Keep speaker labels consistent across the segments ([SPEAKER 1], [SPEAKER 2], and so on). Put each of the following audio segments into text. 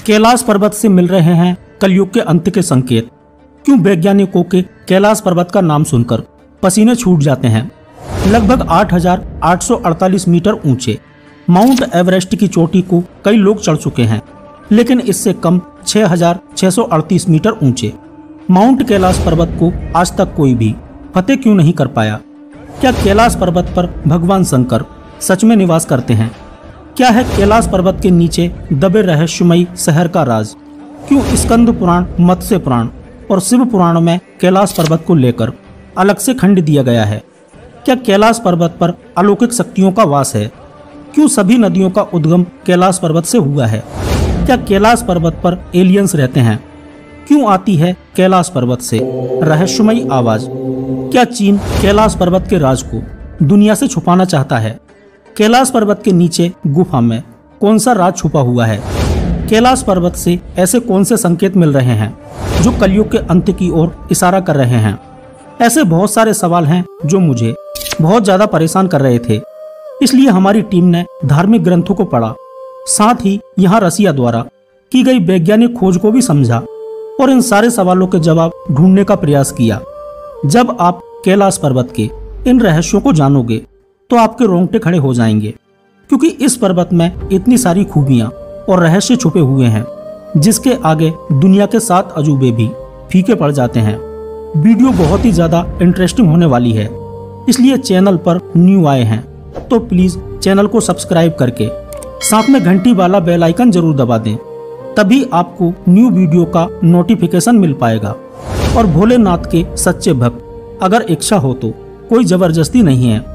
[SPEAKER 1] कैलाश पर्वत से मिल रहे हैं कलयुग के अंत के संकेत। क्यों वैज्ञानिकों के कैलाश पर्वत का नाम सुनकर पसीने छूट जाते हैं। लगभग 8,848 मीटर ऊंचे माउंट एवरेस्ट की चोटी को कई लोग चढ़ चुके हैं, लेकिन इससे कम 6,638 मीटर ऊंचे माउंट कैलाश पर्वत को आज तक कोई भी फतेह क्यों नहीं कर पाया। क्या कैलाश पर्वत पर भगवान शंकर सच में निवास करते हैं? क्या है कैलाश पर्वत के नीचे दबे रहस्यमयी शहर का राज? क्यों स्कंद पुराण, मत्स्य पुराण और शिव पुराण में कैलाश पर्वत को लेकर अलग से खंड दिया गया है? क्या कैलाश पर्वत पर अलौकिक शक्तियों का वास है? क्यों सभी नदियों का उद्गम कैलाश पर्वत से हुआ है? क्या कैलाश पर्वत पर एलियंस रहते हैं? क्यों आती है कैलाश पर्वत से रहस्यमयी आवाज? क्या चीन कैलाश पर्वत के राज को दुनिया से छुपाना चाहता है? कैलाश पर्वत के नीचे गुफा में कौन सा राज छुपा हुआ है? कैलाश पर्वत से ऐसे कौन से संकेत मिल रहे हैं जो कलयुग के अंत की ओर इशारा कर रहे हैं? ऐसे बहुत सारे सवाल हैं जो मुझे बहुत ज्यादा परेशान कर रहे थे। इसलिए हमारी टीम ने धार्मिक ग्रंथों को पढ़ा, साथ ही यहाँ रसिया द्वारा की गई वैज्ञानिक खोज को भी समझा और इन सारे सवालों के जवाब ढूंढने का प्रयास किया। जब आप कैलाश पर्वत के इन रहस्यों को जानोगे तो आपके रोंगटे खड़े हो जाएंगे, क्योंकि इस पर्वत में इतनी सारी खूबियां और रहस्य छुपे हुए हैं जिसके आगे दुनिया के 7 अजूबे भी फीके पड़ जाते हैं। वीडियो बहुत ही ज्यादा इंटरेस्टिंग होने वाली है, इसलिए चैनल पर न्यू आए हैं तो प्लीज चैनल को सब्सक्राइब करके साथ में घंटी वाला बेल आइकन जरूर दबा दें, तभी आपको न्यू वीडियो का नोटिफिकेशन मिल पाएगा। और भोलेनाथ के सच्चे भक्त अगर इच्छा हो तो कोई जबरदस्ती नहीं है।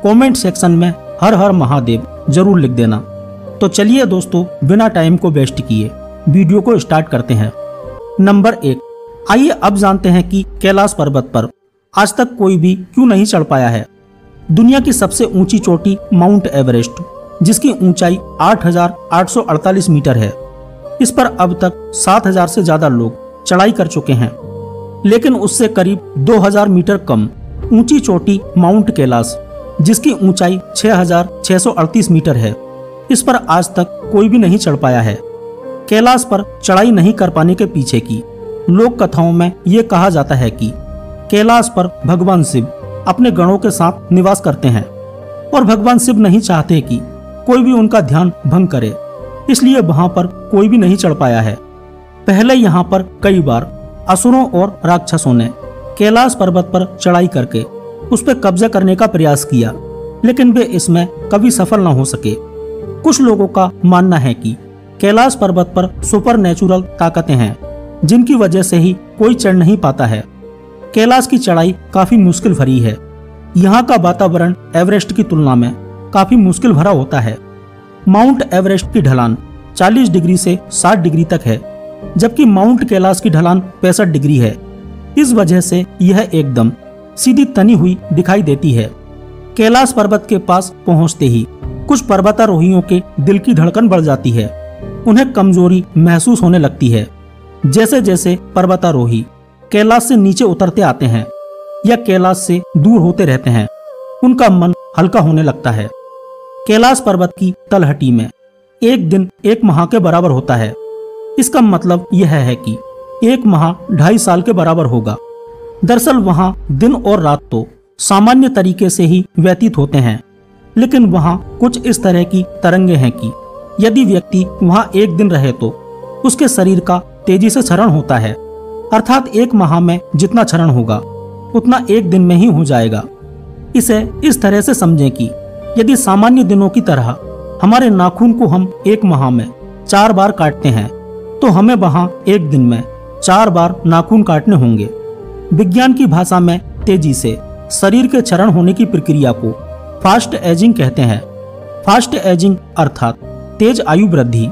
[SPEAKER 1] कमेंट सेक्शन में हर हर महादेव जरूर लिख देना। तो चलिए दोस्तों, बिना टाइम को वेस्ट किए वीडियो को स्टार्ट करते हैं। नंबर 1, आइए अब जानते हैं कि कैलाश पर्वत पर आज तक कोई भी क्यों नहीं चढ़ पाया है। दुनिया की सबसे ऊंची चोटी माउंट एवरेस्ट, जिसकी ऊंचाई 8,848 मीटर है, इस पर अब तक 7,000 से ज्यादा लोग चढ़ाई कर चुके हैं। लेकिन उससे करीब 2,000 मीटर कम ऊंची चोटी माउंट कैलाश, जिसकी ऊंचाई 6,638 मीटर है, इस पर आज तक कोई भी नहीं चढ़ पाया है। कैलाश पर चढ़ाई नहीं कर पाने के पीछे की लोक कथाओं में ये कहा जाता है कि कैलाश पर भगवान शिव अपने गणों के साथ निवास करते हैं और भगवान शिव नहीं चाहते कि कोई भी उनका ध्यान भंग करे, इसलिए वहां पर कोई भी नहीं चढ़ पाया है। पहले यहाँ पर कई बार असुरों और राक्षसों ने कैलाश पर्वत पर चढ़ाई करके उस पर कब्जा करने का प्रयास किया, लेकिन वे इसमें कभी सफल न हो सके। कुछ लोगों का मानना है कि कैलाश पर्वत पर सुपर नेचुरल ताकतें हैं, जिनकी वजह से ही कोई चढ़ नहीं पाता है। कैलाश की चढ़ाई काफी मुश्किल भरी है। यहाँ का वातावरण एवरेस्ट की तुलना में काफी मुश्किल भरा होता है। माउंट एवरेस्ट की ढलान 40 डिग्री से 60 डिग्री तक है, जबकि माउंट कैलाश की ढलान 65 डिग्री है। इस वजह से यह एकदम सीधी तनी हुई दिखाई देती है। कैलाश पर्वत के पास पहुंचते ही कुछ पर्वतारोहियों के दिल की धड़कन बढ़ जाती है। उन्हें कमजोरी महसूस होने लगती है। जैसे जैसे पर्वतारोही कैलाश से नीचे उतरते आते हैं या कैलाश से दूर होते रहते हैं, उनका मन हल्का होने लगता है। कैलाश पर्वत की तलहटी में एक दिन 1 माह के बराबर होता है। इसका मतलब यह है कि 1 माह 2.5 साल के बराबर होगा। दरअसल वहां दिन और रात तो सामान्य तरीके से ही व्यतीत होते हैं, लेकिन वहां कुछ इस तरह की तरंगे हैं कि यदि व्यक्ति वहां 1 दिन रहे तो उसके शरीर का तेजी से क्षरण होता है। अर्थात 1 माह में जितना क्षरण होगा उतना 1 दिन में ही हो जाएगा। इसे इस तरह से समझें कि यदि सामान्य दिनों की तरह हमारे नाखून को हम 1 माह में 4 बार काटते हैं, तो हमें वहां 1 दिन में 4 बार नाखून काटने होंगे। विज्ञान की भाषा में तेजी से शरीर के क्षरण होने की प्रक्रिया को फास्ट एजिंग कहते हैं। फास्ट एजिंग अर्थात तेज आयु वृद्धि।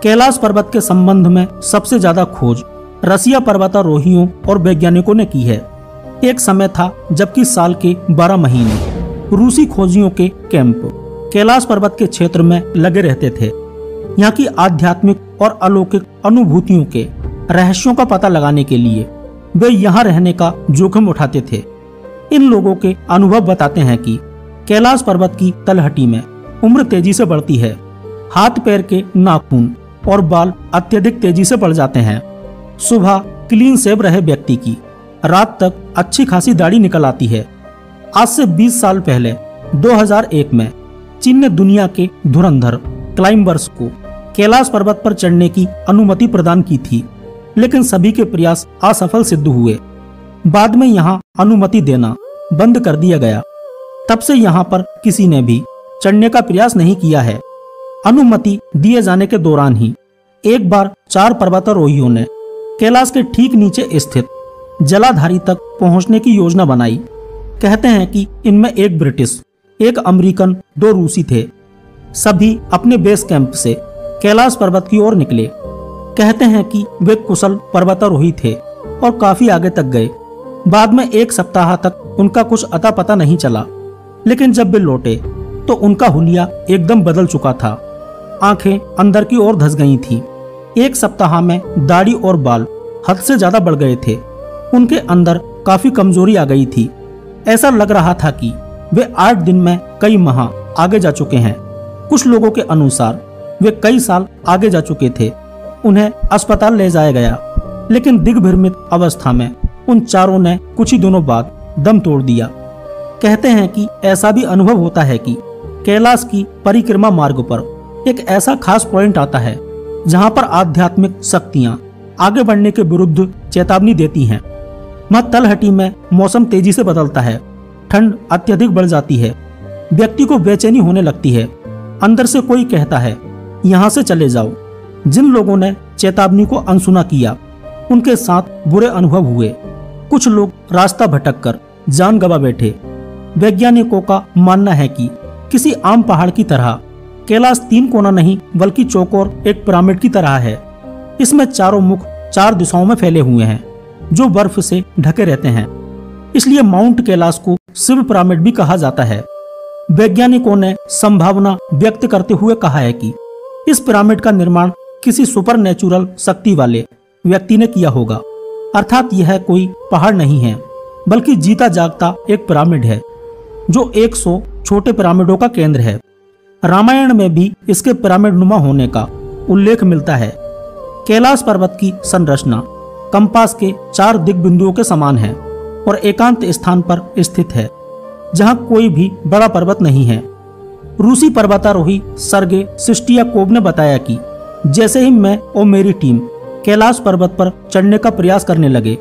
[SPEAKER 1] कैलाश पर्वत के संबंध में सबसे ज्यादा खोज रसिया पर्वतारोहियों और वैज्ञानिकों ने की है। एक समय था जबकि साल के 12 महीने रूसी खोजियों के कैंप कैलाश पर्वत के क्षेत्र में लगे रहते थे। यहाँ की आध्यात्मिक और अलौकिक अनुभूतियों के रहस्यों का पता लगाने के लिए वे यहाँ रहने का जोखिम उठाते थे। इन लोगों के अनुभव बताते हैं कि कैलाश पर्वत की तलहटी में उम्र तेजी से बढ़ती है। हाथ पैर के नाखून और बाल अत्यधिक तेजी से बढ़ जाते हैं। सुबह क्लीन शेव रहे व्यक्ति की रात तक अच्छी खासी दाढ़ी निकल आती है। आज से 20 साल पहले 2001 में चीन ने दुनिया के धुरंधर क्लाइंबर्स को कैलाश पर्वत पर चढ़ने की अनुमति प्रदान की थी, लेकिन सभी के प्रयास असफल सिद्ध हुए। बाद में यहाँ अनुमति देना बंद कर दिया गया। तब से यहाँ पर किसी ने भी चढ़ने का प्रयास नहीं किया है। अनुमति दिए जाने के दौरान ही एक बार 4 पर्वतारोहियों ने कैलाश के ठीक नीचे स्थित जलाधारी तक पहुंचने की योजना बनाई। कहते हैं कि इनमें एक ब्रिटिश, एक अमेरिकन, 2 रूसी थे। सभी अपने बेस कैंप से कैलाश पर्वत की ओर निकले। कहते हैं कि वे कुशल पर्वतारोही थे और काफी आगे तक गए। बाद में 1 सप्ताह तक उनका कुछ अता पता नहीं चला, लेकिन जब वे लौटे तो उनका हुलिया एकदम बदल चुका था। आंखें अंदर की ओर धंस गई थीं। 1 सप्ताह में दाढ़ी और बाल हद से ज्यादा बढ़ गए थे। उनके अंदर काफी कमजोरी आ गई थी। ऐसा लग रहा था कि वे 8 दिन में कई माह आगे जा चुके हैं। कुछ लोगों के अनुसार वे कई साल आगे जा चुके थे। उन्हें अस्पताल ले जाया गया, लेकिन दिग्भ्रमित अवस्था में उन चारों ने कुछ ही दिनों बाद दम तोड़ दिया। कहते हैं कि ऐसा भी अनुभव होता है कि कैलाश की परिक्रमा मार्ग पर एक ऐसा खास पॉइंट आता है जहां पर आध्यात्मिक शक्तियां आगे बढ़ने के विरुद्ध चेतावनी देती हैं। वह तलहटी में मौसम तेजी से बदलता है, ठंड अत्यधिक बढ़ जाती है, व्यक्ति को बेचैनी होने लगती है। अंदर से कोई कहता है यहाँ से चले जाओ। जिन लोगों ने चेतावनी को अनसुना किया उनके साथ बुरे अनुभव हुए। कुछ लोग रास्ता भटककर जान गंवा बैठे। वैज्ञानिकों का मानना है कि किसी आम पहाड़ की तरह कैलाश 3 कोना नहीं बल्कि चौकोर एक पिरामिड की तरह है। इसमें चारों मुख 4 दिशाओं में फैले हुए हैं जो बर्फ से ढके रहते हैं। इसलिए माउंट कैलाश को शिव पिरामिड भी कहा जाता है। वैज्ञानिकों ने संभावना व्यक्त करते हुए कहा है कि इस पिरामिड का निर्माण किसी सुपरनेचुरल शक्ति वाले व्यक्ति ने किया होगा, अर्थात यह कोई पहाड़ नहीं है बल्कि जीता जागता एक पिरामिड है जो 100 छोटे पिरामिडों का केंद्र है। रामायण में भी इसके पिरामिड नुमा होने का उल्लेख मिलता है। कैलाश पर्वत की संरचना कंपास के 4 दिग्बिंदुओं के समान है और एकांत स्थान पर स्थित है जहां कोई भी बड़ा पर्वत नहीं है। रूसी पर्वतारोही सर्गे सिस्टियाकोव ने बताया कि जैसे ही मैं और मेरी टीम कैलाश पर्वत पर चढ़ने का प्रयास करने लगे,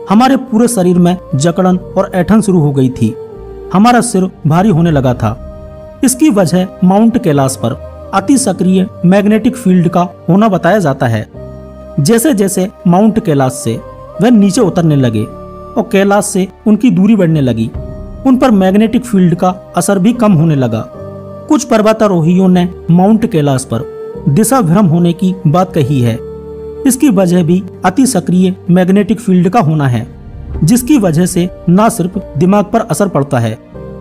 [SPEAKER 1] हमारे पूरे शरीर में जकड़न और ऐंठन शुरू हो गई थी। हमारा सिर भारी होने लगा था। इसकी वजह माउंट कैलाश पर अति सक्रिय मैग्नेटिक फील्ड का होना बताया जाता है। जैसे जैसे माउंट कैलाश से वे नीचे उतरने लगे और कैलाश से उनकी दूरी बढ़ने लगी, उन पर मैग्नेटिक फील्ड का असर भी कम होने लगा। कुछ पर्वतारोहियों ने माउंट कैलाश पर दिशा भ्रम होने की बात कही है। इसकी वजह भी अति सक्रिय मैग्नेटिक फील्ड का होना है, जिसकी वजह से न सिर्फ दिमाग पर असर पड़ता है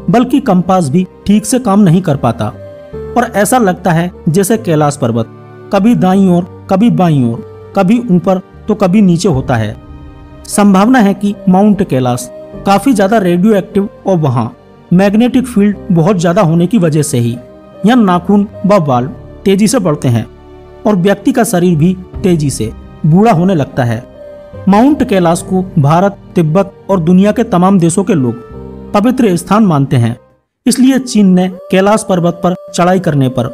[SPEAKER 1] बल्कि कंपास भी ठीक से काम नहीं कर पाता और ऐसा लगता है जैसे कैलाश पर्वत कभी दाईं ओर, कभी बाईं ओर, कभी ऊपर तो कभी नीचे होता है। संभावना है कि माउंट कैलाश काफी ज्यादा रेडियो एक्टिव और वहाँ मैग्नेटिक फील्ड बहुत ज्यादा होने की वजह से ही यहाँ नाखून व बाल तेजी से बढ़ते हैं और व्यक्ति का शरीर भी तेजी से बूढ़ा होने लगता है। माउंट कैलाश को भारत, तिब्बत और दुनिया के तमाम देशों के लोग पवित्र स्थान मानते हैं। इसलिए चीन ने कैलाश पर्वत पर चढ़ाई करने पर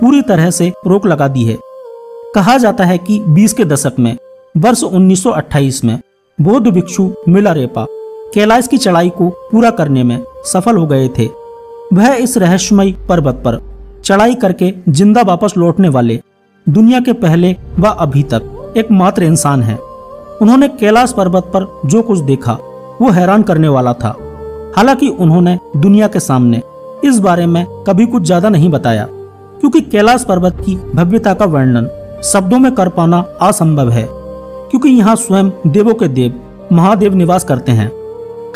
[SPEAKER 1] पूरी तरह से रोक लगा दी है। कहा जाता है कि 20 के दशक में वर्ष 1928 में बौद्ध भिक्षु मिलारेपा कैलाश की चढ़ाई को पूरा करने में सफल हो गए थे। वह इस रहस्यमय पर्वत पर चढ़ाई करके जिंदा वापस लौटने वाले दुनिया के पहले व अभी तक एकमात्र इंसान हैं। उन्होंने कैलाश पर्वत पर जो कुछ देखा वो हैरान करने वाला था। हालांकि उन्होंने दुनिया के सामने इस बारे में कभी कुछ ज्यादा नहीं बताया, क्योंकि कैलाश पर्वत की भव्यता का वर्णन शब्दों में कर पाना असंभव है, क्योंकि यहाँ स्वयं देवों के देव महादेव निवास करते हैं।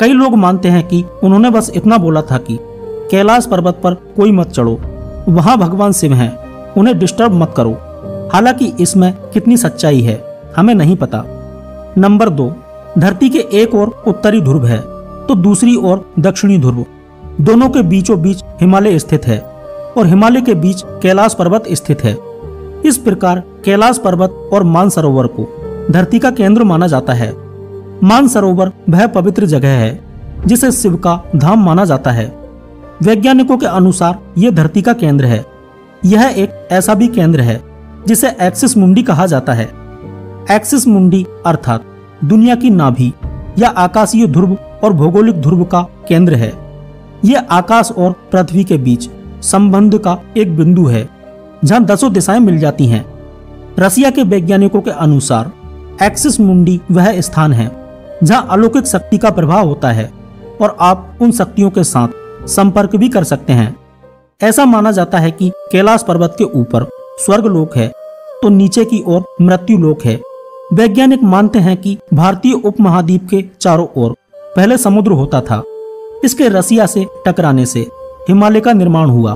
[SPEAKER 1] कई लोग मानते हैं कि उन्होंने बस इतना बोला था कि कैलाश पर्वत पर कोई मत चढ़ो, वहाँ भगवान शिव हैं, उन्हें डिस्टर्ब मत करो। हालांकि इसमें कितनी सच्चाई है हमें नहीं पता। नंबर 2, धरती के एक ओर उत्तरी ध्रुव है तो दूसरी ओर दक्षिणी ध्रुव। दोनों के बीचों बीच हिमालय स्थित है और हिमालय के बीच कैलाश पर्वत स्थित है। इस प्रकार कैलाश पर्वत और मानसरोवर को धरती का केंद्र माना जाता है। मानसरोवर वह पवित्र जगह है जिसे शिव का धाम माना जाता है। वैज्ञानिकों के अनुसार यह धरती का केंद्र है। यह एक ऐसा भी केंद्र है जिसे एक्सिस मुंडी कहा जाता है। एक्सिस मुंडी अर्थात दुनिया की नाभि या आकाशीय ध्रुव और भौगोलिक ध्रुव का केंद्र है। यह आकाश और पृथ्वी के बीच संबंध का एक बिंदु है जहां 10 दिशाएं मिल जाती हैं। रसिया के वैज्ञानिकों के अनुसार एक्सिस मुंडी वह स्थान है जहां अलौकिक शक्ति का प्रभाव होता है और आप उन शक्तियों के साथ संपर्क भी कर सकते हैं। ऐसा माना जाता है कि कैलाश पर्वत के ऊपर स्वर्ग लोक है तो नीचे की ओर मृत्यु लोक है। वैज्ञानिक मानते हैं कि भारतीय उपमहाद्वीप के चारों ओर पहले समुद्र होता था। इसके रसिया से टकराने से हिमालय का निर्माण हुआ।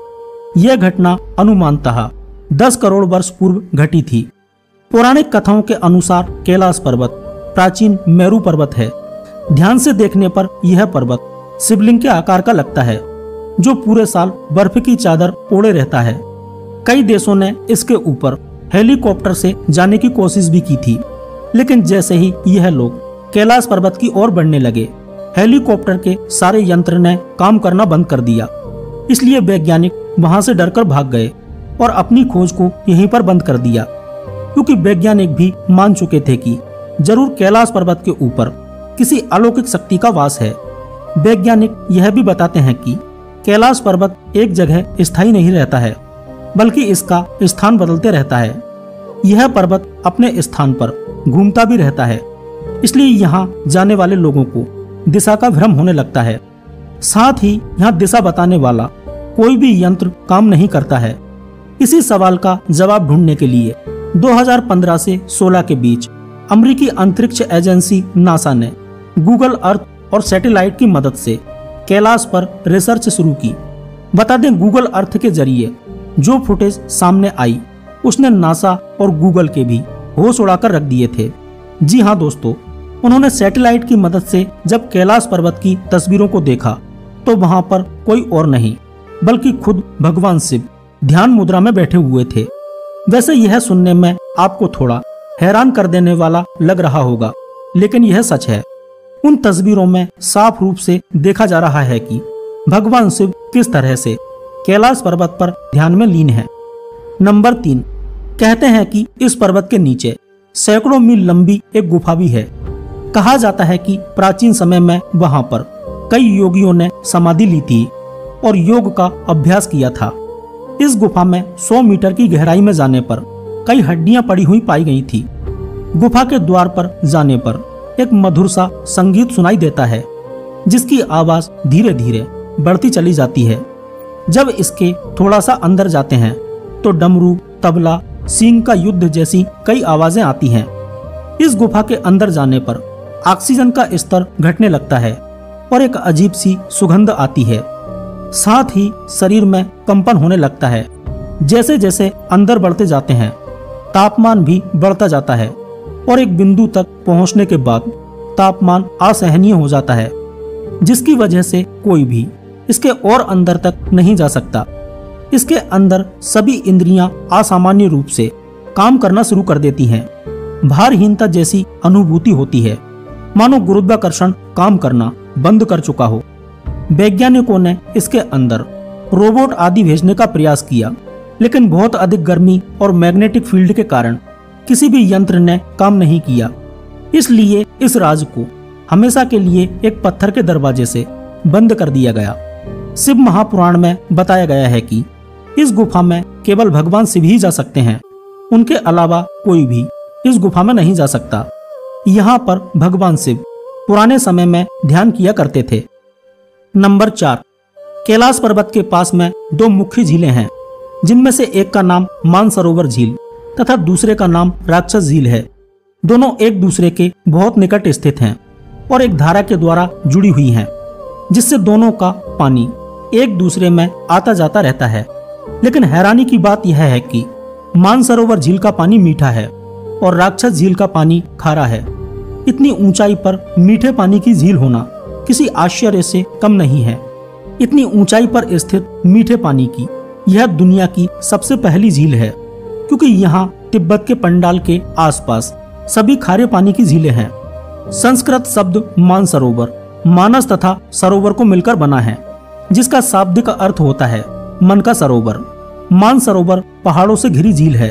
[SPEAKER 1] यह घटना अनुमानतः 10 करोड़ वर्ष पूर्व घटी थी। पौराणिक कथाओं के अनुसार कैलाश पर्वत प्राचीन मेरू पर्वत है। ध्यान से देखने पर यह पर्वत शिवलिंग के आकार का लगता है जो पूरे साल बर्फ की चादर ओढ़े रहता है। कई देशों ने इसके ऊपर हेलीकॉप्टर से जाने की कोशिश भी की थी, लेकिन जैसे ही यह लोग कैलाश पर्वत की ओर बढ़ने लगे, हेलीकॉप्टर के सारे यंत्र ने काम करना बंद कर दिया। इसलिए वैज्ञानिक वहां से डरकर भाग गए और अपनी खोज को यहीं पर बंद कर दिया, क्योंकि वैज्ञानिक भी मान चुके थे कि जरूर कैलाश पर्वत के ऊपर किसी अलौकिक शक्ति का वास है। वैज्ञानिक यह भी बताते हैं कि कैलाश पर्वत एक जगह स्थायी नहीं रहता है, बल्कि इसका स्थान बदलते रहता है। यह पर्वत अपने स्थान पर घूमता भी रहता है, इसलिए यहाँ जाने वाले लोगों को दिशा का भ्रम होने लगता है। साथ ही यहाँ दिशा बताने वाला कोई भी यंत्र काम नहीं करता है। इसी सवाल का जवाब ढूंढने के लिए 2015 से 16 के बीच अमेरिकी अंतरिक्ष एजेंसी नासा ने गूगल अर्थ और सैटेलाइट की मदद से कैलाश पर रिसर्च शुरू की। बता दें, गूगल अर्थ के जरिए जो फुटेज सामने आई उसने नासा और गूगल के भी होश उड़ाकर रख दिए थे। जी हाँ दोस्तों, उन्होंने सैटेलाइट की मदद से जब कैलाश पर्वत की तस्वीरों को देखा तो वहां पर कोई और नहीं बल्कि खुद भगवान शिव ध्यान मुद्रा में बैठे हुए थे। वैसे यह सुनने में आपको थोड़ा हैरान कर देने वाला लग रहा होगा, लेकिन यह सच है। उन तस्वीरों में साफ रूप से देखा जा रहा है कि भगवान शिव किस तरह से कैलाश पर्वत पर ध्यान में लीन है। नंबर 3, कहते हैं कि इस पर्वत के नीचे सैकड़ों मील लंबी एक गुफा भी है। कहा जाता है कि प्राचीन समय में वहां पर कई योगियों ने समाधि ली थी और योग का अभ्यास किया था। इस गुफा में 100 मीटर की गहराई में जाने पर कई हड्डियां पड़ी हुई पाई गई थी। गुफा के द्वार पर जाने पर एक मधुर सा संगीत सुनाई देता है, जिसकी आवाज धीरे धीरे बढ़ती चली जाती है। जब इसके थोड़ा सा अंदर जाते हैं तो डमरू, तबला, सींग का युद्ध जैसी कई आवाजें आती हैं। इस गुफा के अंदर जाने पर ऑक्सीजन का स्तर घटने लगता है और एक अजीब सी सुगंध आती है। साथ ही शरीर में कंपन होने लगता है। जैसे जैसे अंदर बढ़ते जाते हैं तापमान भी बढ़ता जाता है और एक बिंदु तक पहुंचने के बाद तापमान असहनीय हो जाता है, जिसकी वजह से कोई भी इसके और अंदर तक नहीं जा सकता। इसके अंदर सभी इंद्रियां असामान्य रूप से काम करना शुरू कर देती हैं। भारहीनता जैसी अनुभूति होती है, मानो गुरुत्वाकर्षण काम करना बंद कर चुका हो। वैज्ञानिकों ने इसके अंदर रोबोट आदि भेजने का प्रयास किया, लेकिन बहुत अधिक गर्मी और मैग्नेटिक फील्ड के कारण किसी भी यंत्र ने काम नहीं किया। इसलिए इस राज को हमेशा के लिए एक पत्थर के दरवाजे से बंद कर दिया गया। शिव महापुराण में बताया गया है कि इस गुफा में केवल भगवान शिव ही जा सकते हैं, उनके अलावा कोई भी इस गुफा में नहीं जा सकता। यहाँ पर भगवान शिव पुराने समय में ध्यान किया करते थे। नंबर 4, कैलाश पर्वत के पास में 2 मुख्य झीलें हैं, जिनमें से एक का नाम मानसरोवर झील तथा दूसरे का नाम राक्षस झील है। दोनों एक दूसरे के बहुत निकट स्थित हैं और एक धारा के द्वारा जुड़ी हुई हैं, जिससे दोनों का पानी एक दूसरे में आता जाता रहता है। लेकिन हैरानी की बात यह है कि मानसरोवर झील का पानी मीठा है और राक्षस झील का पानी खारा है। इतनी ऊंचाई पर मीठे पानी की झील होना किसी आश्चर्य से कम नहीं है। इतनी ऊंचाई पर स्थित मीठे पानी की यह दुनिया की सबसे पहली झील है। क्योंकि यहाँ तिब्बत के पंडाल के आसपास सभी खारे पानी की झीलें हैं। संस्कृत शब्द मानसरोवर मानस तथा सरोवर को मिलकर बना है, जिसका शाब्दिक अर्थ होता है मन का सरोवर। मानसरोवर पहाड़ों से घिरी झील है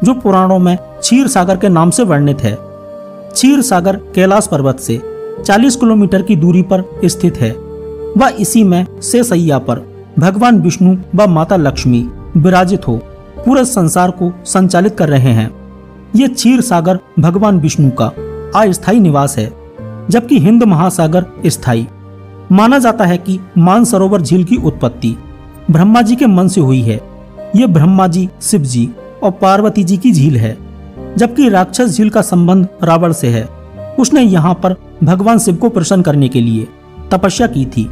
[SPEAKER 1] जो पुराणों में क्षीर सागर के नाम से वर्णित है। क्षीर सागर कैलाश पर्वत से 40 किलोमीटर की दूरी पर स्थित है। वह इसी में शेषैया पर भगवान विष्णु व माता लक्ष्मी विराजित हो पूरे संसार को संचालित कर रहे हैं। ये क्षीर सागर भगवान विष्णु का अस्थायी निवास है, जबकि हिंद महासागर स्थायी। माना जाता है कि मानसरोवर झील की उत्पत्ति ब्रह्मा जी के मन से हुई है। ये ब्रह्मा जी, शिव जी और पार्वती जी की झील है, जबकि राक्षस झील का संबंध रावण से है। उसने यहाँ पर भगवान शिव को प्रसन्न करने के लिए तपस्या की थी।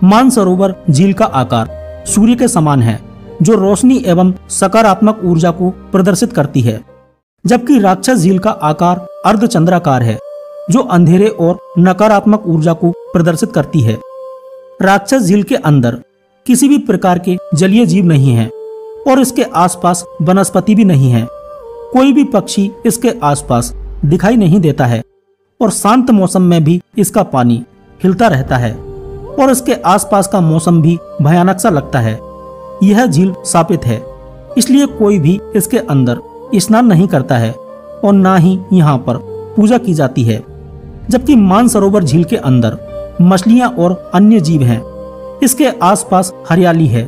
[SPEAKER 1] मानसरोवर झील का आकार सूर्य के समान है, जो रोशनी एवं सकारात्मक ऊर्जा को प्रदर्शित करती है, जबकि राक्षस झील का आकार अर्धचंद्राकार है, जो अंधेरे और नकारात्मक ऊर्जा को प्रदर्शित करती है। राक्षस झील के अंदर किसी भी प्रकार के जलीय जीव नहीं है और इसके आसपास वनस्पति भी नहीं है। कोई भी पक्षी इसके आसपास दिखाई नहीं देता है और शांत मौसम में भी इसका पानी हिलता रहता है और इसके आसपास का मौसम भी भयानक सा लगता है। यह झील शापित है, इसलिए कोई भी इसके अंदर स्नान नहीं करता है और ना ही यहाँ पर पूजा की जाती है। जबकि मानसरोवर झील के अंदर मछलियां और अन्य जीव हैं। इसके आसपास हरियाली है।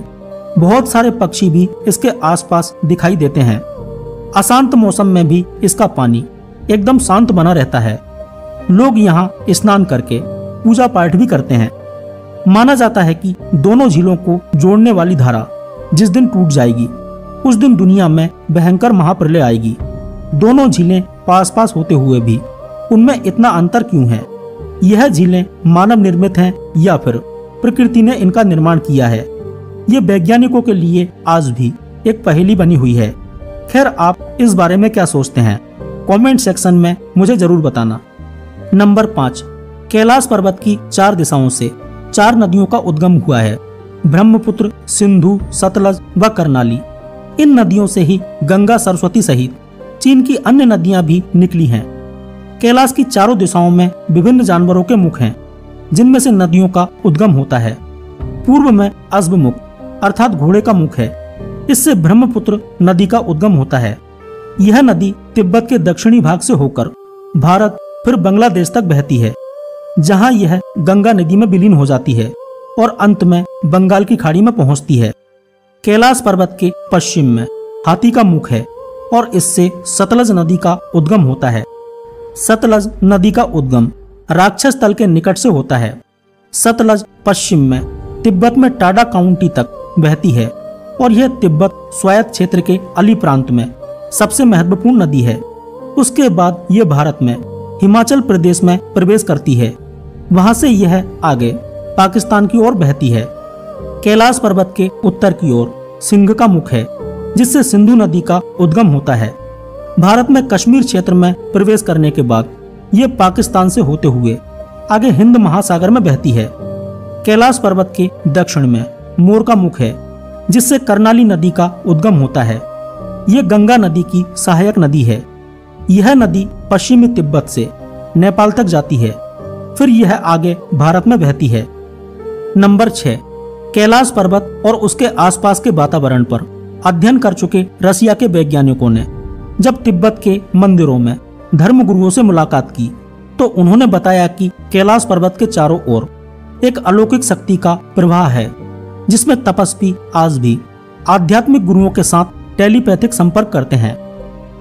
[SPEAKER 1] बहुत सारे पक्षी भी इसके आसपास दिखाई देते हैं। अशांत मौसम में भी इसका पानी एकदम शांत बना रहता है। लोग यहाँ स्नान करके पूजा पाठ भी करते हैं। माना जाता है कि दोनों झीलों को जोड़ने वाली धारा जिस दिन टूट जाएगी, उस दिन दुनिया में भयंकर महाप्रलय आएगी। दोनों झीलें पास पास होते हुए भी उनमें इतना अंतर क्यों है? यह झीलें मानव निर्मित हैं या फिर प्रकृति ने इनका निर्माण किया है? ये वैज्ञानिकों के लिए आज भी एक पहेली बनी हुई है। खैर, आप इस बारे में क्या सोचते हैं? कमेंट सेक्शन में मुझे जरूर बताना। नंबर 5, कैलाश पर्वत की 4 दिशाओं से 4 नदियों का उद्गम हुआ है। ब्रह्मपुत्र, सिंधु, सतलज व करनाली। इन नदियों से ही गंगा, सरस्वती सहित चीन की अन्य नदियां भी निकली हैं। कैलाश की चारों दिशाओं में विभिन्न जानवरों के मुख हैं, जिनमें से नदियों का उद्गम होता है। पूर्व में अश्वमुख अर्थात घोड़े का मुख है। इससे ब्रह्मपुत्र नदी का उद्गम होता है। यह नदी तिब्बत के दक्षिणी भाग से होकर भारत फिर बांग्लादेश तक बहती है, जहां यह गंगा नदी में विलीन हो जाती है और अंत में बंगाल की खाड़ी में पहुंचती है। कैलाश पर्वत के पश्चिम में हाथी का मुख है और इससे सतलज नदी का उद्गम होता है। सतलज नदी का उद्गम राक्षस तल के निकट से होता है। सतलज पश्चिम में तिब्बत में टाडा काउंटी तक बहती है और यह तिब्बत स्वायत्त क्षेत्र के अली प्रांत में सबसे महत्वपूर्ण नदी है। उसके बाद यह भारत में हिमाचल प्रदेश में प्रवेश करती है। वहां से यह आगे पाकिस्तान की ओर बहती है। कैलाश पर्वत के उत्तर की ओर सिंध का मुख है, जिससे सिंधु नदी का उद्गम होता है। भारत में कश्मीर क्षेत्र में प्रवेश करने के बाद ये पाकिस्तान से होते हुए आगे हिंद महासागर में बहती है। कैलाश पर्वत के दक्षिण में मोर का मुख है, जिससे करनाली नदी का उद्गम होता है। ये गंगा नदी की सहायक नदी है। यह नदी पश्चिमी तिब्बत से नेपाल तक जाती है, फिर यह आगे भारत में बहती है। नंबर 6, कैलाश पर्वत और उसके आसपास के वातावरण पर अध्ययन कर चुके रसिया के वैज्ञानिकों ने जब तिब्बत के मंदिरों में धर्मगुरुओं से मुलाकात की, तो उन्होंने बताया कि कैलाश पर्वत के चारों ओर एक अलौकिक शक्ति का प्रवाह है, जिसमें तपस्वी आज भी आध्यात्मिक गुरुओं के साथ टेलीपैथिक संपर्क करते हैं।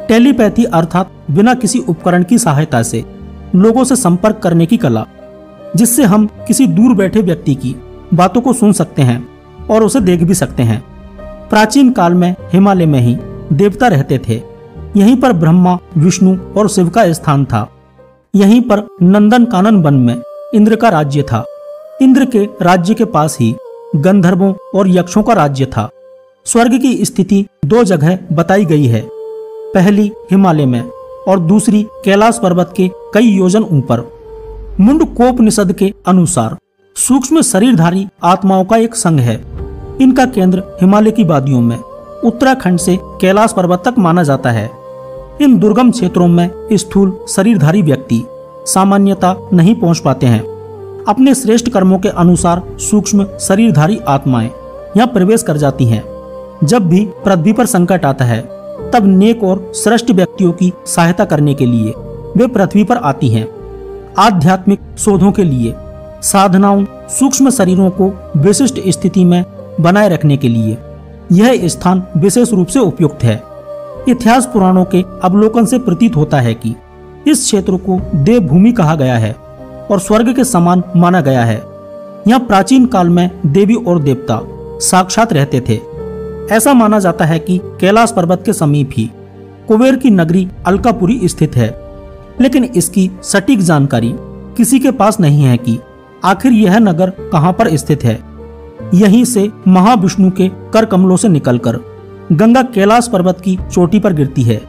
[SPEAKER 1] टेलीपैथी अर्थात बिना किसी उपकरण की सहायता से लोगों से संपर्क करने की कला, जिससे हम किसी दूर बैठे व्यक्ति की बातों को सुन सकते हैं और उसे देख भी सकते हैं। प्राचीन काल में हिमालय में ही देवता रहते थे। यहीं पर ब्रह्मा, विष्णु और शिव का स्थान था। यहीं पर नंदन कानन वन में इंद्र का राज्य था। इंद्र के राज्य के पास ही गंधर्वों और यक्षों का राज्य था। स्वर्ग की स्थिति 2 जगह बताई गई है, पहली हिमालय में और दूसरी कैलाश पर्वत के कई योजन ऊपर। मुंडकोपनिषद के अनुसार सूक्ष्म शरीरधारी आत्माओं का एक संघ है। इनका केंद्र हिमालय की वादियों में उत्तराखंड से कैलाश पर्वत तक माना जाता है। इन दुर्गम क्षेत्रों में स्थूल शरीरधारी व्यक्ति सामान्यता नहीं पहुंच पाते हैं। अपने श्रेष्ठ कर्मों के अनुसार सूक्ष्म शरीरधारी आत्माएं यहाँ प्रवेश कर जाती हैं। जब भी पृथ्वी पर संकट आता है तब नेक और श्रेष्ठ व्यक्तियों की सहायता करने के लिए वे पृथ्वी पर आती हैं। आध्यात्मिक शोधों के लिए, साधनाओं, सूक्ष्म शरीरों को विशिष्ट स्थिति में बनाए रखने के लिए यह स्थान विशेष रूप से उपयुक्त है। इतिहास पुराणों के अवलोकन से प्रतीत होता है कि इस क्षेत्र को देवभूमि कहा गया है और स्वर्ग के समान माना गया है। यहाँ प्राचीन काल में देवी और देवता साक्षात रहते थे। ऐसा माना जाता है कि कैलाश पर्वत के समीप ही कुबेर की नगरी अलकापुरी स्थित है, लेकिन इसकी सटीक जानकारी किसी के पास नहीं है कि आखिर यह नगर कहाँ पर स्थित है। यहीं से महाविष्णु के कर कमलों से निकलकर गंगा कैलाश पर्वत की चोटी पर गिरती है,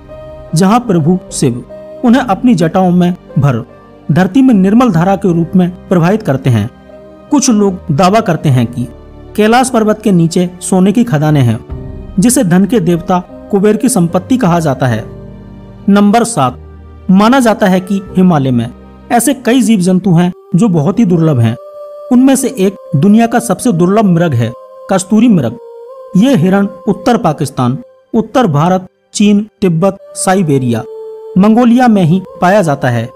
[SPEAKER 1] जहाँ प्रभु शिव उन्हें अपनी जटाओं में भर धरती में निर्मल धारा के रूप में प्रवाहित करते हैं। कुछ लोग दावा करते हैं कि कैलाश पर्वत के नीचे सोने की खदानें हैं, जिसे धन के देवता कुबेर की संपत्ति कहा जाता है। नंबर 7, माना जाता है कि हिमालय में ऐसे कई जीव जंतु हैं जो बहुत ही दुर्लभ हैं। उनमें से एक दुनिया का सबसे दुर्लभ मृग है कस्तूरी मृग। ये हिरण उत्तर पाकिस्तान, उत्तर भारत, चीन, तिब्बत, साइबेरिया, मंगोलिया में ही पाया जाता है।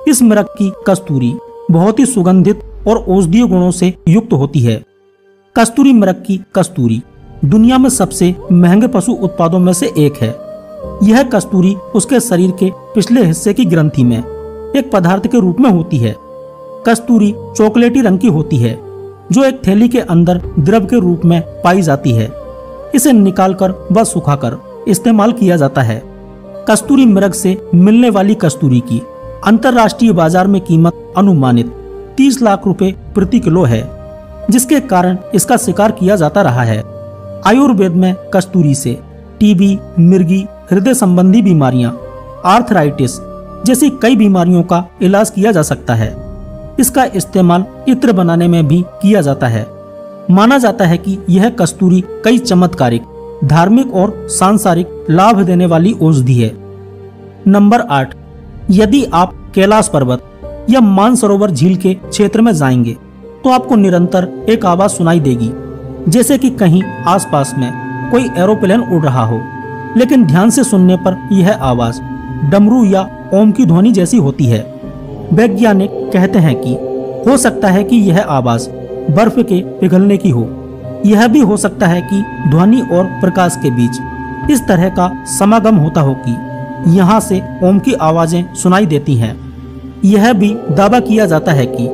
[SPEAKER 1] इस मृग की कस्तूरी बहुत ही सुगंधित और औषधीय गुणों से युक्त होती है। कस्तूरी मृग की कस्तूरी दुनिया में सबसे महंगे पशु उत्पादों में से एक है। यह कस्तूरी उसके शरीर के पिछले हिस्से की ग्रंथि में एक पदार्थ के रूप में होती है। कस्तूरी चॉकलेटी रंग की होती है, जो एक थैली के अंदर द्रव के रूप में पाई जाती है। इसे निकालकर व सुखाकर इस्तेमाल किया जाता है। कस्तूरी मृग से मिलने वाली कस्तूरी की अंतर्राष्ट्रीय बाजार में कीमत अनुमानित 30 लाख रुपए प्रति किलो है, जिसके कारण इसका शिकार किया जाता रहा है। आयुर्वेद में कस्तूरी से टीबी, मिर्गी, हृदय संबंधी बीमारियां, आर्थराइटिस जैसी कई बीमारियों का इलाज किया जा सकता है। इसका इस्तेमाल इत्र बनाने में भी किया जाता है। माना जाता है कि यह कस्तूरी कई चमत्कारिक, धार्मिक और सांसारिक लाभ देने वाली औषधि है। नंबर 8, यदि आप कैलाश पर्वत या मानसरोवर झील के क्षेत्र में जाएंगे तो आपको निरंतर एक आवाज सुनाई देगी, जैसे कि कहीं आसपास में कोई एरोप्लेन उड़ रहा हो। लेकिन ध्यान से सुनने पर यह आवाज डमरू या ओम की ध्वनि जैसी होती है। वैज्ञानिक कहते हैं कि हो सकता है कि यह आवाज बर्फ के पिघलने की हो। यह भी हो सकता है कि ध्वनि और प्रकाश के बीच इस तरह का समागम होता हो कि यहाँ से ओम की आवाजें सुनाई देती हैं। यह भी दावा किया जाता है कि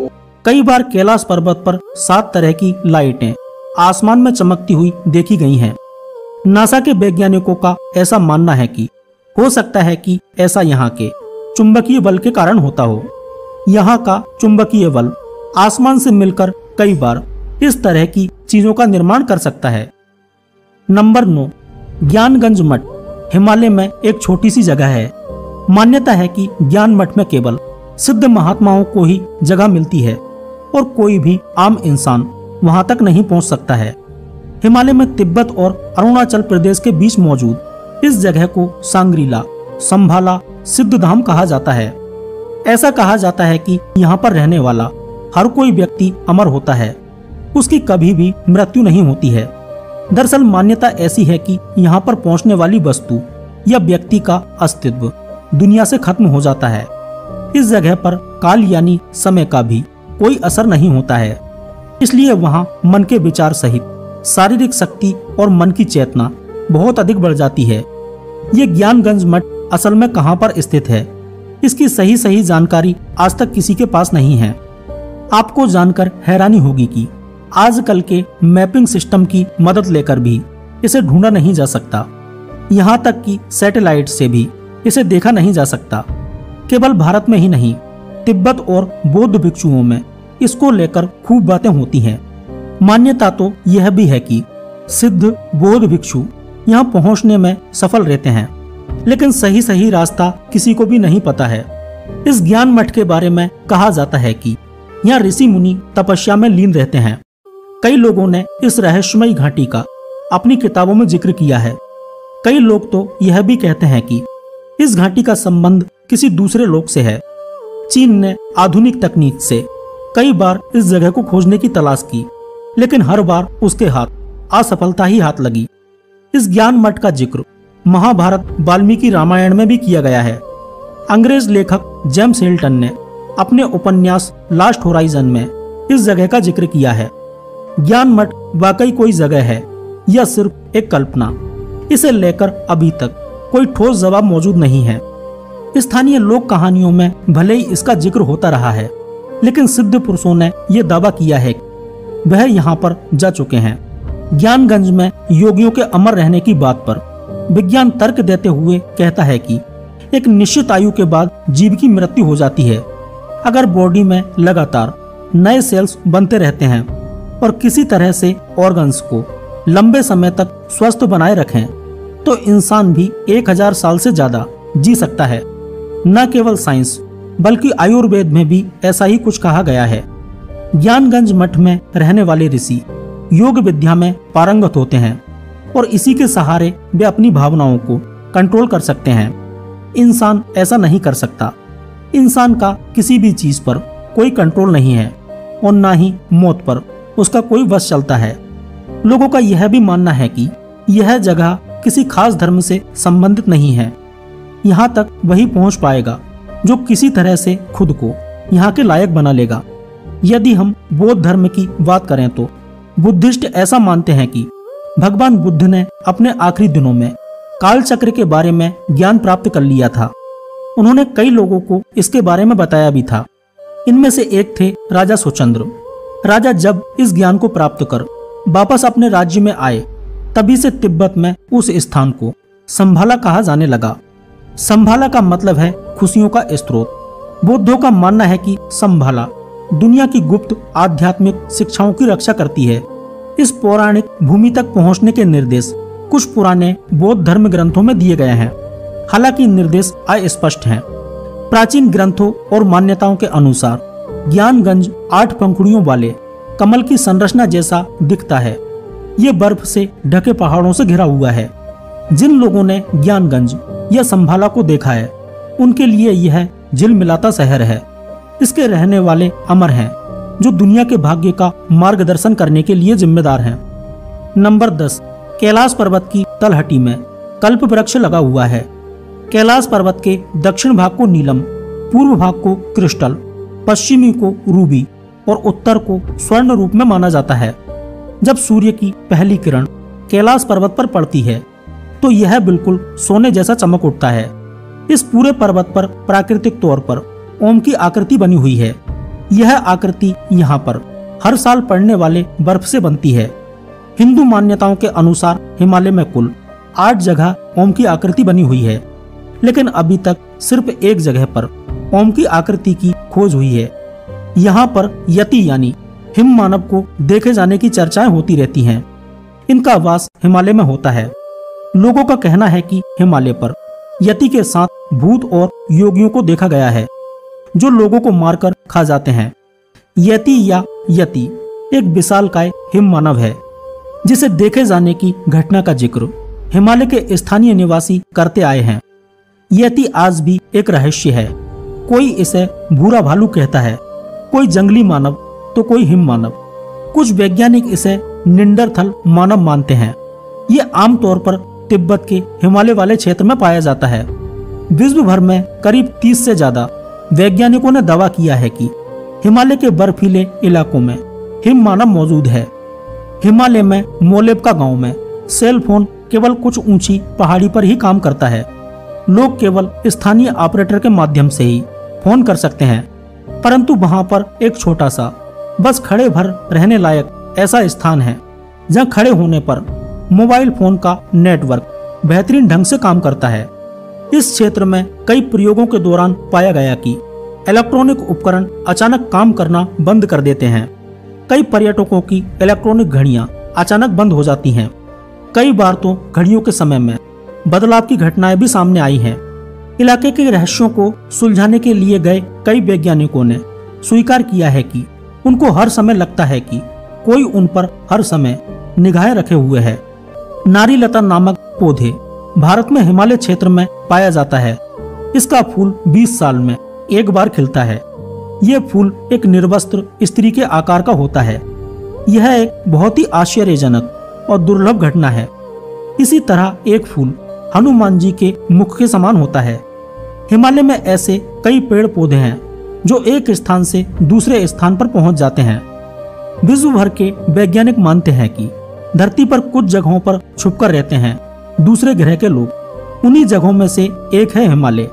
[SPEAKER 1] कई बार कैलाश पर्वत पर 7 तरह की लाइटें आसमान में चमकती हुई देखी गई हैं। नासा के वैज्ञानिकों का ऐसा मानना है कि हो सकता है कि ऐसा यहाँ के चुंबकीय बल के कारण होता हो। यहाँ का चुंबकीय बल आसमान से मिलकर कई बार इस तरह की चीजों का निर्माण कर सकता है। नंबर 9, ज्ञानगंज मठ हिमालय में एक छोटी सी जगह है। मान्यता है कि ज्ञान मठ में केवल सिद्ध महात्माओं को ही जगह मिलती है और कोई भी आम इंसान वहां तक नहीं पहुंच सकता है। हिमालय में तिब्बत और अरुणाचल प्रदेश के बीच मौजूद इस जगह को सांग्रीला, संभाला, सिद्धधाम कहा जाता है। ऐसा कहा जाता है कि यहाँ पर रहने वाला हर कोई व्यक्ति अमर होता है, उसकी कभी भी मृत्यु नहीं होती है। दरअसल मान्यता ऐसी है कि यहाँ पर पहुँचने वाली वस्तु या व्यक्ति का अस्तित्व दुनिया से खत्म हो जाता है। इस जगह पर काल यानी समय का भी कोई असर नहीं होता है, इसलिए वहाँ मन के विचार सहित शारीरिक शक्ति और मन की चेतना बहुत अधिक बढ़ जाती है। ये ज्ञानगंज मठ असल में कहाँ पर स्थित है, इसकी सही जानकारी आज तक किसी के पास नहीं है। आपको जानकर हैरानी होगी कि आजकल के मैपिंग सिस्टम की मदद लेकर भी इसे ढूंढा नहीं जा सकता। यहाँ तक कि सैटेलाइट से भी इसे देखा नहीं जा सकता। केवल भारत में ही नहीं, तिब्बत और बौद्ध भिक्षुओं में इसको लेकर खूब बातें होती हैं। मान्यता तो यह भी है कि सिद्ध बौद्ध भिक्षु यहाँ पहुँचने में सफल रहते हैं, लेकिन सही रास्ता किसी को भी नहीं पता है। इस ज्ञान मठ के बारे में कहा जाता है कि यहाँ ऋषि मुनि तपस्या में लीन रहते हैं। कई लोगों ने इस रहस्यमयी घाटी का अपनी किताबों में जिक्र किया है। कई लोग तो यह भी कहते हैं कि इस घाटी का संबंध किसी दूसरे लोक से है। चीन ने आधुनिक तकनीक से कई बार इस जगह को खोजने की तलाश की, लेकिन हर बार उसके हाथ असफलता ही हाथ लगी। इस ज्ञान मठ का जिक्र महाभारत वाल्मीकि रामायण में भी किया गया है। अंग्रेज लेखक जेम्स हिल्टन ने अपने उपन्यास लास्ट होराइजन में इस जगह का जिक्र किया है। ज्ञान मठ वाकई कोई जगह है या सिर्फ एक कल्पना, इसे लेकर अभी तक कोई ठोस जवाब मौजूद नहीं है। स्थानीय लोक कहानियों में भले ही इसका जिक्र होता रहा है, लेकिन सिद्ध पुरुषों ने यह दावा किया है कि वह यहाँ पर जा चुके हैं। ज्ञानगंज में योगियों के अमर रहने की बात पर विज्ञान तर्क देते हुए कहता है कि एक निश्चित आयु के बाद जीव की मृत्यु हो जाती है। अगर बॉडी में लगातार नए सेल्स बनते रहते हैं और किसी तरह से ऑर्गन्स को लंबे समय तक स्वस्थ बनाए रखें, तो इंसान भी 1000 साल से ज्यादा जी सकता है। न केवल साइंस बल्कि आयुर्वेद में भी ऐसा ही कुछ कहा गया है। ज्ञानगंज मठ में रहने वाले ऋषि योग विद्या में पारंगत होते हैं और इसी के सहारे वे अपनी भावनाओं को कंट्रोल कर सकते हैं। इंसान ऐसा नहीं कर सकता। इंसान का किसी भी चीज पर कोई कंट्रोल नहीं है और न ही मौत पर उसका कोई वश चलता है। लोगों का यह भी मानना है कि यह जगह किसी खास धर्म से संबंधित नहीं है। यहाँ तक वही पहुँच पाएगा जो किसी तरह से खुद को यहाँ के लायक बना लेगा। यदि हम बौद्ध धर्म की बात करें तो बुद्धिस्ट ऐसा मानते हैं कि भगवान बुद्ध ने अपने आखिरी दिनों में काल चक्र के बारे में ज्ञान प्राप्त कर लिया था। उन्होंने कई लोगों को इसके बारे में बताया भी था। इनमें से एक थे राजा सुचंद्र। राजा जब इस ज्ञान को प्राप्त कर वापस अपने राज्य में आए, तभी से तिब्बत में उस स्थान को संभाला कहा जाने लगा। संभाला का मतलब है खुशियों का स्रोत। बौद्धों का मानना है कि संभाला दुनिया की गुप्त आध्यात्मिक शिक्षाओं की रक्षा करती है। इस पौराणिक भूमि तक पहुंचने के निर्देश कुछ पुराने बौद्ध धर्म ग्रंथों में दिए गए हैं, हालांकि निर्देश अस्पष्ट हैं। प्राचीन ग्रंथों और मान्यताओं के अनुसार ज्ञानगंज 8 पंखुड़ियों वाले कमल की संरचना जैसा दिखता है। ये बर्फ से ढके पहाड़ों से घिरा हुआ है। जिन लोगों ने ज्ञानगंज या संभाला को देखा है, उनके लिए यह झिलमिलाता शहर है। इसके रहने वाले अमर हैं, जो दुनिया के भाग्य का मार्गदर्शन करने के लिए जिम्मेदार हैं। नंबर 10, कैलाश पर्वत की तलहटी में कल्प वृक्ष लगा हुआ है। कैलाश पर्वत के दक्षिण भाग को नीलम, पूर्व भाग को क्रिस्टल, पश्चिमी को रूबी और उत्तर को स्वर्ण रूप में माना जाता है। जब सूर्य की पहली किरण कैलाश पर्वत पर पड़ती है तो यह बिल्कुल सोने जैसा चमक उठता है। इस पूरे पर्वत पर प्राकृतिक तौर पर ओम की आकृति बनी हुई है। यह आकृति यहाँ पर हर साल पड़ने वाले बर्फ से बनती है। हिंदू मान्यताओं के अनुसार हिमालय में कुल 8 जगह ओम की आकृति बनी हुई है, लेकिन अभी तक सिर्फ एक जगह पर ओम की आकृति की खोज हुई है। यहाँ पर यति यानी हिम मानव को देखे जाने की चर्चाएं होती रहती हैं। इनका वास हिमालय में होता है। लोगों का कहना है कि हिमालय पर यति के साथ भूत और योगियों को देखा गया है, जो लोगों को मारकर खा जाते हैं। यति या यति एक विशालकाय हिम मानव है, जिसे देखे जाने की घटना का जिक्र हिमालय के स्थानीय निवासी करते आए हैं। यति आज भी एक रहस्य है। कोई इसे भूरा भालू कहता है, कोई जंगली मानव तो कोई हिम मानव। कुछ वैज्ञानिक इसे निंडरथल मानव मानते हैं। ये आमतौर पर तिब्बत के हिमालय वाले क्षेत्र में पाया जाता है। विश्व भर में करीब 30 से ज्यादा वैज्ञानिकों ने दावा किया है कि हिमालय के बर्फीले इलाकों में हिम मानव मौजूद है। हिमालय में मोलेबका गांव में सेल फोन केवल कुछ ऊंची पहाड़ी पर ही काम करता है। लोग केवल स्थानीय ऑपरेटर के माध्यम से ही फोन कर सकते हैं, परंतु वहां पर एक छोटा सा बस खड़े भर रहने लायक ऐसा स्थान है जहां खड़े होने पर मोबाइल फोन का नेटवर्क बेहतरीन ढंग से काम करता है। इस क्षेत्र में कई प्रयोगों के दौरान पाया गया कि इलेक्ट्रॉनिक उपकरण अचानक काम करना बंद कर देते हैं। कई पर्यटकों की इलेक्ट्रॉनिक घड़ियां अचानक बंद हो जाती हैं। कई बार तो घड़ियों के समय में बदलाव की घटनाएं भी सामने आई हैं। इलाके के रहस्यों को सुलझाने के लिए गए कई वैज्ञानिकों ने स्वीकार किया है कि उनको हर समय लगता है कि कोई उन पर हर समय निगाहें रखे हुए है। नारीलता नामक पौधे भारत में हिमालय क्षेत्र में पाया जाता है। इसका फूल 20 साल में एक बार खिलता है। यह फूल एक निर्वस्त्र स्त्री के आकार का होता है। यह एक बहुत ही आश्चर्यजनक और दुर्लभ घटना है। इसी तरह एक फूल हनुमान जी के मुख के समान होता है। हिमालय में ऐसे कई पेड़ पौधे हैं जो एक स्थान से दूसरे स्थान पर पहुंच जाते हैं। विश्व भर के वैज्ञानिक मानते हैं कि धरती पर कुछ जगहों पर छुपकर रहते हैं दूसरे ग्रह के लोग। उन्हीं जगहों में से एक है हिमालय।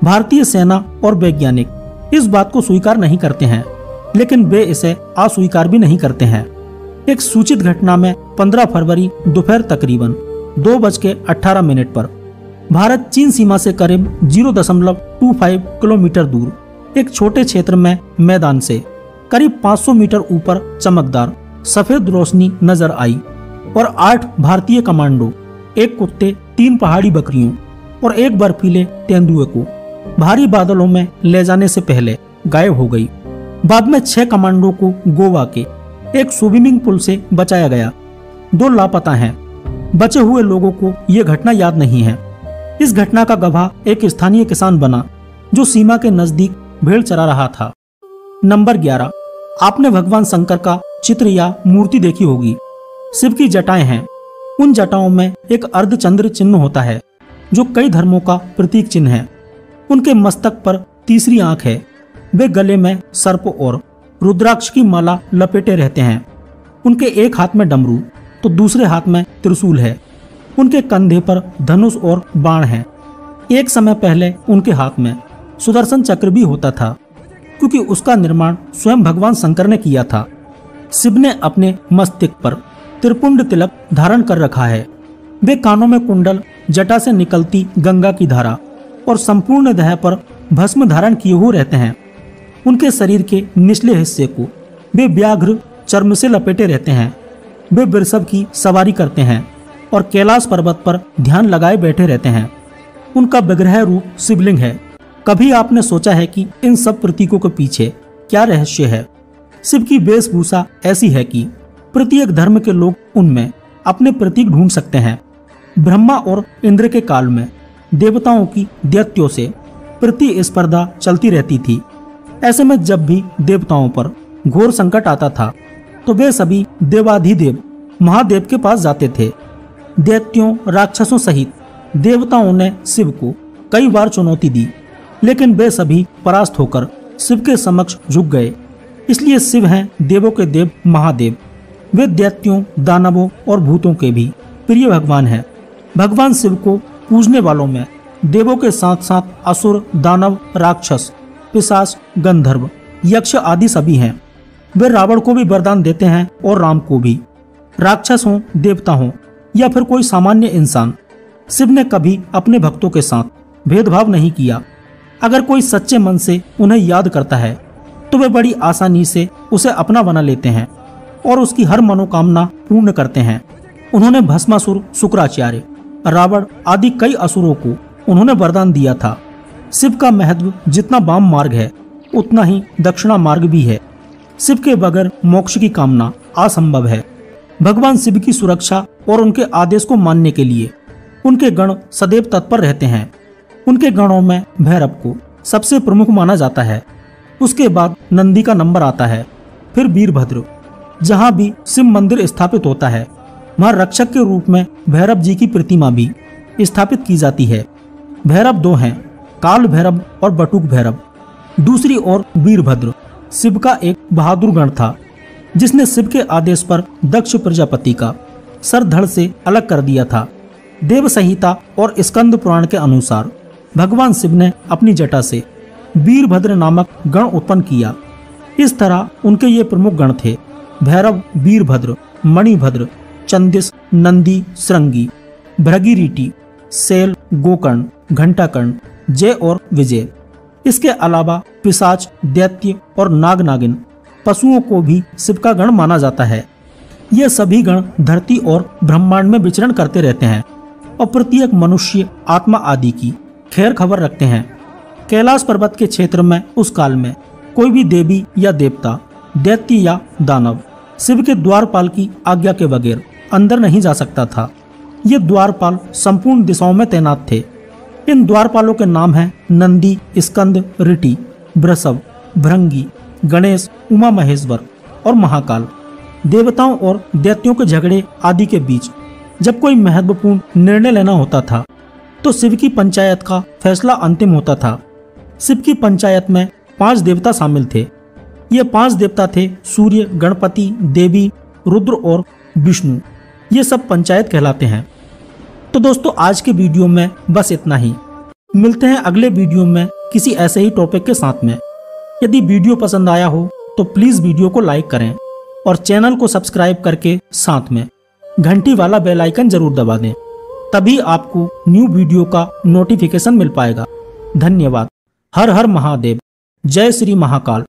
[SPEAKER 1] भारतीय सेना और वैज्ञानिक इस बात को स्वीकार नहीं करते हैं, लेकिन वे इसे अस्वीकार भी नहीं करते हैं। एक सूचित घटना में 15 फरवरी दोपहर तकरीबन 2:18 पर भारत चीन सीमा से करीब 0.25 किलोमीटर दूर एक छोटे क्षेत्र में मैदान से करीब 500 मीटर ऊपर चमकदार सफेद रोशनी नजर आई और 8 भारतीय कमांडो, एक कुत्ते, 3 पहाड़ी बकरियों और एक बर्फीले तेंदुए को भारी बादलों में ले जाने से पहले गायब हो गई। बाद में 6 कमांडो को गोवा के एक स्विमिंग पूल से बचाया गया। 2 लापता हैं। बचे हुए लोगों को यह घटना याद नहीं है। इस घटना का गवाह एक स्थानीय किसान बना जो सीमा के नजदीक भेड़ चरा रहा था। नंबर 11, आपने भगवान शंकर का चित्र या मूर्ति देखी होगी। शिव की जटाएं हैं। उन जटाओं में एक अर्धचंद्र चिन्ह होता है जो कई धर्मों का प्रतीक चिन्ह है। उनके मस्तक पर तीसरी आंख है। वे गले में सर्प और रुद्राक्ष की माला लपेटे रहते हैं। उनके एक हाथ में डमरू तो दूसरे हाथ में त्रिशूल है। उनके कंधे पर धनुष और बाण है। एक समय पहले उनके हाथ में सुदर्शन चक्र भी होता था, क्योंकि उसका निर्माण स्वयं भगवान शंकर ने किया था। शिव ने अपने मस्तिष्क पर त्रिपुंड तिलक धारण कर रखा है। वे कानों में कुंडल, जटा से निकलती गंगा की धारा और संपूर्ण देह पर भस्म धारण किए हुए रहते हैं। उनके शरीर के निचले हिस्से को वे व्याघ्र चर्म से लपेटे रहते हैं। वे वृषभ की सवारी करते हैं और कैलाश पर्वत पर ध्यान लगाए बैठे रहते हैं। उनका विग्रह रूप शिवलिंग है। कभी आपने सोचा है कि इन सब प्रतीकों के पीछे क्या रहस्य है? शिव की वेशभूषा ऐसी है कि प्रत्येक धर्म के लोग उनमें अपने प्रतीक ढूंढ सकते हैं। ब्रह्मा और इंद्र के काल में देवताओं की दैत्यों से प्रतिस्पर्धा चलती रहती थी। ऐसे में जब भी देवताओं पर घोर संकट आता था तो वे सभी देवाधिदेव महादेव के पास जाते थे। दैत्यों, राक्षसों सहित देवताओं ने शिव को कई बार चुनौती दी, लेकिन वे सभी परास्त होकर शिव के समक्ष झुक गए। इसलिए शिव हैं देवों के देव महादेव। वे दैत्यों, दानवों और भूतों के भी प्रिय भगवान हैं। भगवान शिव को पूजने वालों में देवों के साथ साथ असुर, दानव, राक्षस, पिशाच, गंधर्व, यक्ष आदि सभी हैं। वे रावण को भी वरदान देते हैं और राम को भी। राक्षस हो, देवता हो या फिर कोई सामान्य इंसान, शिव ने कभी अपने भक्तों के साथ भेदभाव नहीं किया। अगर कोई सच्चे मन से उन्हें याद करता है तो वे बड़ी आसानी से उसे अपना बना लेते हैं और उसकी हर मनोकामना पूर्ण करते हैं। उन्होंने भस्मासुर, शुक्राचार्य, रावण आदि कई असुरों को उन्होंने वरदान दिया था। शिव का महत्व जितना वाम मार्ग है उतना ही दक्षिणा मार्ग भी है। शिव के बगैर मोक्ष की कामना असंभव है। भगवान शिव की सुरक्षा और उनके आदेश को मानने के लिए उनके गण सदैव तत्पर रहते हैं। उनके गणों में भैरव को सबसे प्रमुख माना जाता है। उसके बाद नंदी का नंबर आता है, फिर वीरभद्र। जहाँ भी शिव मंदिर स्थापित होता है वहाँ रक्षक के रूप में भैरव जी की प्रतिमा भी स्थापित की जाती है। भैरव 2 हैं, काल भैरव और बटुक भैरव। दूसरी ओर वीरभद्र शिव का एक बहादुर गण था, जिसने शिव के आदेश पर दक्ष प्रजापति का सर धड़ से अलग कर दिया था। देव संहिता और स्कंद पुराण के अनुसार भगवान शिव ने अपनी जटा से वीरभद्र नामक गण उत्पन्न किया। इस तरह उनके ये प्रमुख गण थे: भैरव, वीरभद्र, मणिभद्र, चंदिस, नंदी, श्रृंगी, भृगिरीटी, शैल, गोकर्ण, घंटाकर्ण, जय और विजय। इसके अलावा पिशाच, दैत्य और नाग नागिन पशुओं को भी शिव का गण माना जाता है। ये सभी गण धरती और ब्रह्मांड में विचरण करते रहते हैं और प्रत्येक मनुष्य, आत्मा आदि की खैर खबर रखते हैं। कैलाश पर्वत के क्षेत्र में उस काल में कोई भी देवी या देवता, दैत्य या दानव शिव के द्वारपाल की आज्ञा के बगैर अंदर नहीं जा सकता था। ये द्वारपाल संपूर्ण दिशाओं में तैनात थे। इन द्वारपालों के नाम हैं नंदी, स्कंद, ऋटि, वृषभ, भृंगी, गणेश, उमा महेश्वर और महाकाल। देवताओं और दैत्यों के झगड़े आदि के बीच जब कोई महत्वपूर्ण निर्णय लेना होता था तो शिव की पंचायत का फैसला अंतिम होता था। शिव की पंचायत में 5 देवता शामिल थे। ये 5 देवता थे सूर्य, गणपति, देवी, रुद्र और विष्णु। ये सब पंचायत कहलाते हैं। तो दोस्तों आज के वीडियो में बस इतना ही। मिलते हैं अगले वीडियो में किसी ऐसे ही टॉपिक के साथ में। यदि वीडियो पसंद आया हो तो प्लीज वीडियो को लाइक करें और चैनल को सब्सक्राइब करके साथ में घंटी वाला बेल आइकन जरूर दबा दें, तभी आपको न्यू वीडियो का नोटिफिकेशन मिल पाएगा। धन्यवाद। हर हर महादेव। जय श्री महाकाल।